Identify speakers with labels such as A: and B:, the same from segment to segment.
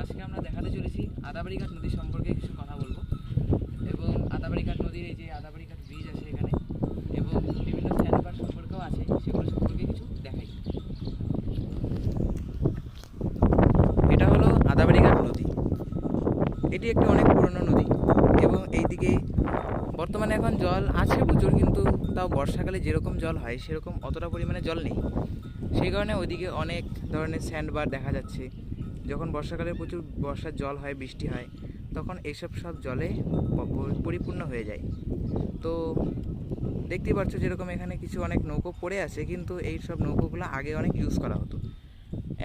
A: আজকে আমরা দেখাতে চলেছি আদাবাড়িঘাট নদী সম্পর্কে কিছু কথা বলবো এবং আদাবাড়িঘাট নদীর এই যে আদাবাড়িঘাট ব্রিজ আছে এখানে এবং বিভিন্ন স্যান্ডবার সম্পর্কেও আছে, সেগুলো সম্পর্কে কিছু দেখাই। এটা হলো আদাবাড়িঘাট নদী। এটি একটি অনেক পুরনো নদী এবং এইদিকে বর্তমানে এখন জল আছে প্রচুর, কিন্তু তাও বর্ষাকালে যেরকম জল হয় সেরকম অতটা পরিমাণে জল নেই। সেই কারণে ওইদিকে অনেক ধরনের স্যান্ডবার দেখা যাচ্ছে। যখন বর্ষাকালে প্রচুর বর্ষার জল হয়, বৃষ্টি হয়, তখন এইসব সব জলে পরিপূর্ণ হয়ে যায়। তো দেখতেই পাচ্ছ যেরকম এখানে কিছু অনেক নৌকো পড়ে আছে, কিন্তু এই সব নৌকোগুলো আগে অনেক ইউজ করা হতো।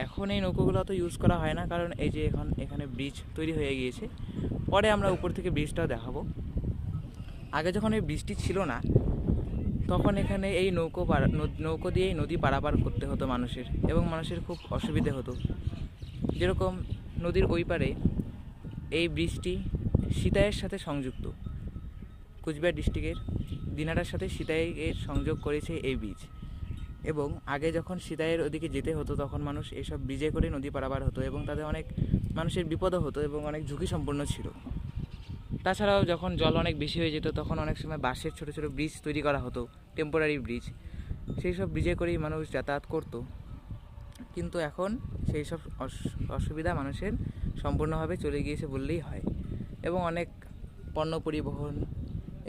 A: এখন এই নৌকোগুলো তো ইউজ করা হয় না, কারণ এই যে এখানে ব্রিজ তৈরি হয়ে গিয়েছে। পরে আমরা উপর থেকে ব্রিজটাও দেখাবো। আগে যখন এই বৃষ্টি ছিল না, তখন এখানে এই নৌকো দিয়েই নদী পারাপার করতে হতো মানুষের, এবং মানুষের খুব অসুবিধে হতো। যেরকম নদীর ওই পারে এই ব্রিজটি সিতাইয়ের সাথে সংযুক্ত। কুচবিহার ডিস্ট্রিক্টের দিনাটার সাথে সিতাইয়ের সংযোগ করেছে এই ব্রিজ। এবং আগে যখন সিতাইয়ের ওদিকে যেতে হতো তখন মানুষ এইসব ব্রিজে করে নদী পারাপার হতো, এবং তাদের অনেক মানুষের বিপদও হতো এবং অনেক ঝুঁকি সম্পন্ন ছিল। তাছাড়াও যখন জল অনেক বেশি হয়ে যেত তখন অনেক সময় বাঁশের ছোটো ছোটো ব্রিজ তৈরি করা হতো, টেম্পোরারি ব্রিজ। সেই সব ব্রিজে করেই মানুষ যাতায়াত করতো। কিন্তু এখন সেই সব অসুবিধা মানুষের সম্পূর্ণভাবে চলে গিয়েছে বললেই হয়, এবং অনেক পণ্য পরিবহন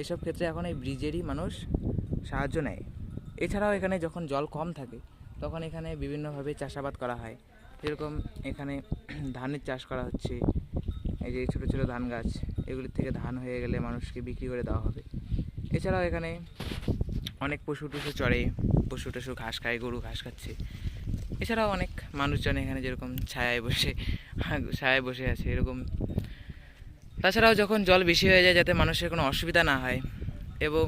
A: এসব ক্ষেত্রে এখন এই ব্রিজেরই মানুষ সাহায্য নেয়। এছাড়াও এখানে যখন জল কম থাকে তখন এখানে বিভিন্নভাবে চাষাবাদ করা হয়। যেরকম এখানে ধানের চাষ করা হচ্ছে, এই যে ছোটো ছোটো ধান গাছ, এগুলির থেকে ধান হয়ে গেলে মানুষকে বিক্রি করে দেওয়া হবে। এছাড়াও এখানে অনেক পশু টশু চড়ে, পশু টশু ঘাস খায়, গরু ঘাস খাচ্ছে। এছাড়াও অনেক মানুষজন এখানে যেরকম ছায়ায় বসে আছে এরকম। তাছাড়াও যখন জল বেশি হয়ে যায় যাতে মানুষের কোনো অসুবিধা না হয়, এবং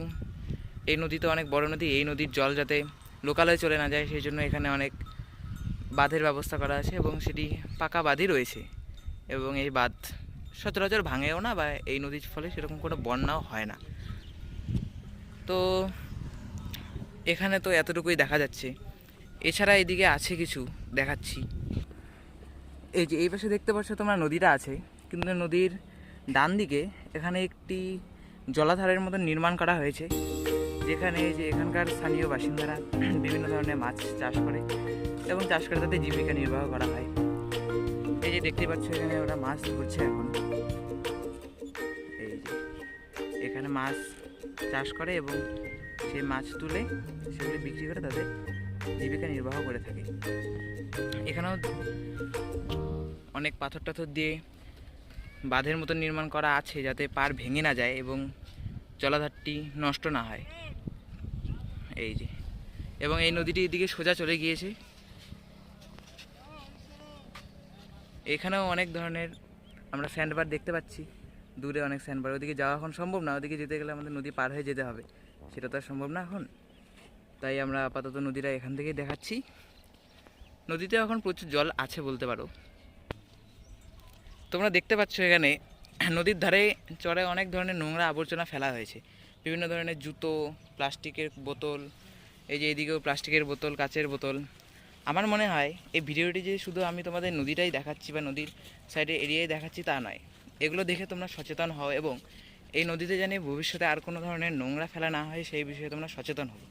A: এই নদী তো অনেক বড় নদী, এই নদীর জল যাতে লোকালয়ে চলে না যায় সেই জন্য এখানে অনেক বাঁধের ব্যবস্থা করা আছে, এবং সেটি পাকা বাঁধই রয়েছে। এবং এই বাঁধ সচরাচর ভাঙেও না, বা এই নদীর ফলে সেরকম কোনো বন্যাও হয় না। তো এখানে তো এতটুকুই দেখা যাচ্ছে। এছাড়া এদিকে আছে কিছু দেখাচ্ছি। এই যে এই পাশে দেখতে পাচ্ছ তোমরা নদীটা আছে, কিন্তু নদীর ডান দিকে এখানে একটি জলাধারের মতন নির্মাণ করা হয়েছে, যেখানে যে এখানকার স্থানীয় বাসিন্দারা বিভিন্ন ধরনের মাছ চাষ করে এবং চাষ করে তাদের জীবিকা নির্বাহ করা হয়। এই যে দেখতে পাচ্ছ এখানে ওরা মাছ ধরছে এখন। এই যে এখানে মাছ চাষ করে এবং সেই মাছ তুলে সেগুলি বিক্রি করে তাদের জীবিকা নির্বাহ করে থাকে। এখানেও অনেক পাথর টাথর দিয়ে বাঁধের মতো নির্মাণ করা আছে যাতে পার ভেঙে না যায় এবং জলাধারটি নষ্ট না হয়। এই যে, এবং এই নদীটি এদিকে সোজা চলে গিয়েছে। এখানেও অনেক ধরনের আমরা স্যান্ডবার দেখতে পাচ্ছি, দূরে অনেক স্যান্ডবার। ওদিকে যাওয়া এখন সম্ভব না, ওদিকে যেতে গেলে আমাদের নদী পার হয়ে যেতে হবে, সেটা তো আর সম্ভব না এখন। তাই আমরা আপাতত নদীটা এখান থেকেই দেখাচ্ছি। নদীতে এখন প্রচুর জল আছে বলতে পারো। তোমরা দেখতে পাচ্ছ এখানে নদীর ধারে চড়ায় অনেক ধরনের নোংরা আবর্জনা ফেলা হয়েছে, বিভিন্ন ধরনের জুতো, প্লাস্টিকের বোতল। এই যে এইদিকেও প্লাস্টিকের বোতল, কাচের বোতল। আমার মনে হয় এই ভিডিওটি যে শুধু আমি তোমাদের নদীটাই দেখাচ্ছি বা নদীর সাইডে এরিয়ায় দেখাচ্ছি তা নয়, এগুলো দেখে তোমরা সচেতন হও, এবং এই নদীতে জানি ভবিষ্যতে আর কোনো ধরনের নোংরা ফেলা না হয় সেই বিষয়ে তোমরা সচেতন হও।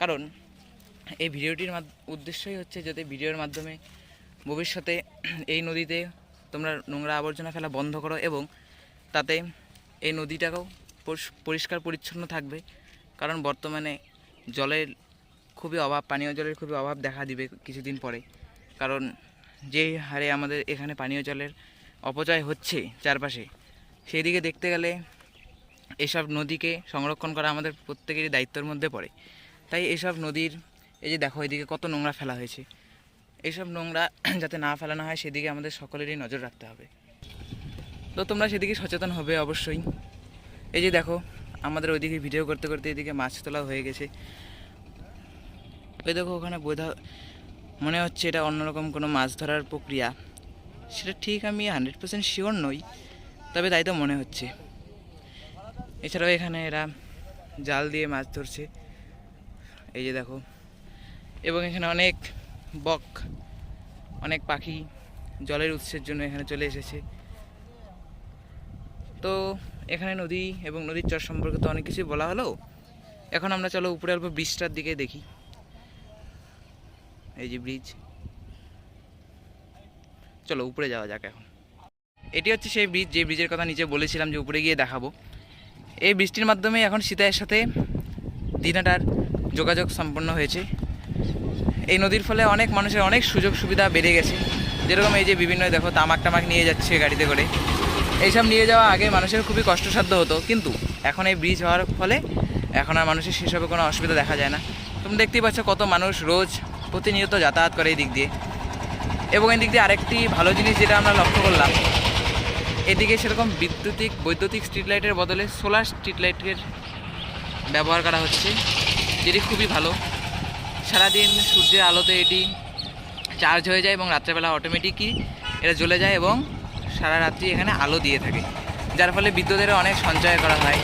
A: কারণ এই ভিডিওটির উদ্দেশ্যই হচ্ছে যাতে ভিডিওর মাধ্যমে ভবিষ্যতে এই নদীতে তোমরা নোংরা আবর্জনা ফেলা বন্ধ করো, এবং তাতে এই নদীটাকেও পরিষ্কার পরিচ্ছন্ন থাকবে। কারণ বর্তমানে জলের খুবই অভাব, পানীয় জলের খুবই অভাব দেখা দিবে কিছুদিন পরে। কারণ যে হারে আমাদের এখানে পানীয় জলের অপচয় হচ্ছে চারপাশে, সেই দিকে দেখতে গেলে এসব নদীকে সংরক্ষণ করা আমাদের প্রত্যেকেরই দায়িত্বের মধ্যে পড়ে। তাই এসব নদীর এই যে দেখো এদিকে কত নোংরা ফেলা হয়েছে, এইসব নোংরা যাতে না ফেলানো হয় সেদিকে আমাদের সকলেরই নজর রাখতে হবে। তো তোমরা সেদিকে সচেতন হবে অবশ্যই। এই যে দেখো আমাদের ওইদিকে ভিডিও করতে করতে এদিকে মাছ তোলা হয়ে গেছে। ওই দেখো ওখানে মনে হচ্ছে এটা অন্যরকম কোনো মাছ ধরার প্রক্রিয়া, সেটা ঠিক আমি 100% শিওর নই, তবে তাই তো মনে হচ্ছে। এছাড়াও এখানে এরা জাল দিয়ে মাছ ধরছে, এই যে দেখো। এবং এখানে অনেক বক, অনেক পাখি জলের উৎসের জন্য এখানে চলে এসেছে। তো এখানে নদী এবং নদীর চর সম্পর্কে তো অনেক কিছুই বলা হলো। এখন আমরা চলো উপরে অল্প ব্রিজটার দিকে দেখি। এই যে ব্রিজ, চলো উপরে যাওয়া যাক এখন। এটি হচ্ছে সেই ব্রিজ, যে ব্রিজের কথা নিচে বলেছিলাম যে উপরে গিয়ে দেখাবো। এই ব্রিজটির মাধ্যমে এখন সীতায়ের সাথে দিনহাটার যোগাযোগ সম্পন্ন হয়েছে। এই নদীর ফলে অনেক মানুষের অনেক সুযোগ সুবিধা বেড়ে গেছে। যেরকম এই যে বিভিন্ন দেখো তামাক টামাক নিয়ে যাচ্ছে গাড়িতে করে, এইসব নিয়ে যাওয়া আগে মানুষের খুবই কষ্টসাধ্য হতো, কিন্তু এখন এই ব্রিজ হওয়ার ফলে এখন আর মানুষের সেসবে কোনো অসুবিধা দেখা যায় না। তুমি দেখতেই পাচ্ছ কত মানুষ রোজ প্রতিনিয়ত যাতায়াত করে এই দিক দিয়ে। এবং এই দিক দিয়ে আরেকটি ভালো জিনিস যেটা আমরা লক্ষ্য করলাম, এদিকে সেরকম বৈদ্যুতিক স্ট্রিট লাইটের বদলে সোলার স্ট্রিট লাইটের ব্যবহার করা হচ্ছে, যেটি খুবই ভালো। সারাদিন সূর্যের আলোতে এটি চার্জ হয়ে যায় এবং রাত্রেবেলা অটোমেটিকই এটা জ্বলে যায় এবং সারা রাত্রি এখানে আলো দিয়ে থাকে, যার ফলে বিদ্যুতের অনেক সঞ্চয় করা হয়।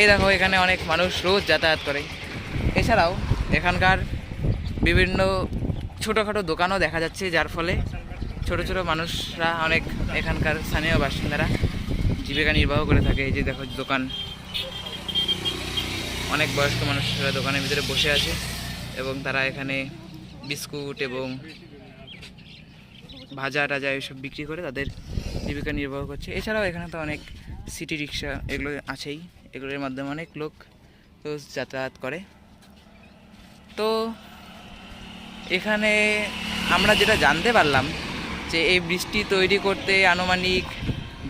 A: এই দেখো এখানে অনেক মানুষ রোজ যাতায়াত করে। এছাড়াও এখানকার বিভিন্ন ছোটোখাটো দোকানও দেখা যাচ্ছে, যার ফলে ছোটো ছোটো মানুষরা অনেক এখানকার স্থানীয় বাসিন্দারা জীবিকা নির্বাহ করে থাকে। এই যে দেখো দোকান, অনেক বয়স্ক মানুষরা দোকানের ভিতরে বসে আছে এবং তারা এখানে বিস্কুট এবং ভাজা টাজা এইসব বিক্রি করে তাদের জীবিকা নির্বাহ করছে। এছাড়াও এখানে তো অনেক সিটি রিক্সা এগুলো আছেই, এগুলোর মাধ্যমে অনেক লোক যাতায়াত করে। তো এখানে আমরা যেটা জানতে পারলাম যে এই ব্রিজটি তৈরি করতে আনুমানিক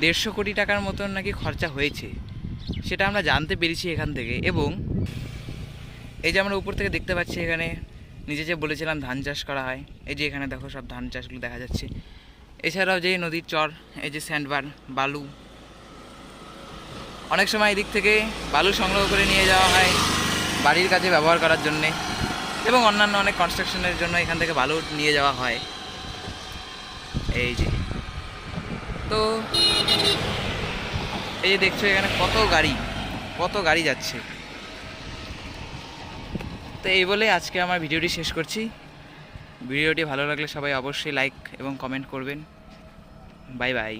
A: 150 কোটি টাকার মতন নাকি খরচা হয়েছে, সেটা আমরা জানতে পেরেছি এখান থেকে। এবং এই যে আমরা উপর থেকে দেখতে পাচ্ছি এখানে নিজে যে বলেছিলাম ধান চাষ করা হয়, এই যে এখানে দেখো সব ধান চাষগুলো দেখা যাচ্ছে। এছাড়াও যে নদীর চর, এই যে স্যান্ডবার বালু, অনেক সময় এদিক থেকে বালু সংগ্রহ করে নিয়ে যাওয়া হয় বাড়ির কাজে ব্যবহার করার জন্যে এবং অন্যান্য অনেক কনস্ট্রাকশনের জন্য এখান থেকে বালু নিয়ে যাওয়া হয়। এই যে তো এই যে দেখছো এখানে কত গাড়ি যাচ্ছে। তো এই বলে আজকে আমার ভিডিওটি শেষ করছি। ভিডিওটি ভালো লাগলে সবাই অবশ্যই লাইক এবং কমেন্ট করবেন। Bye bye.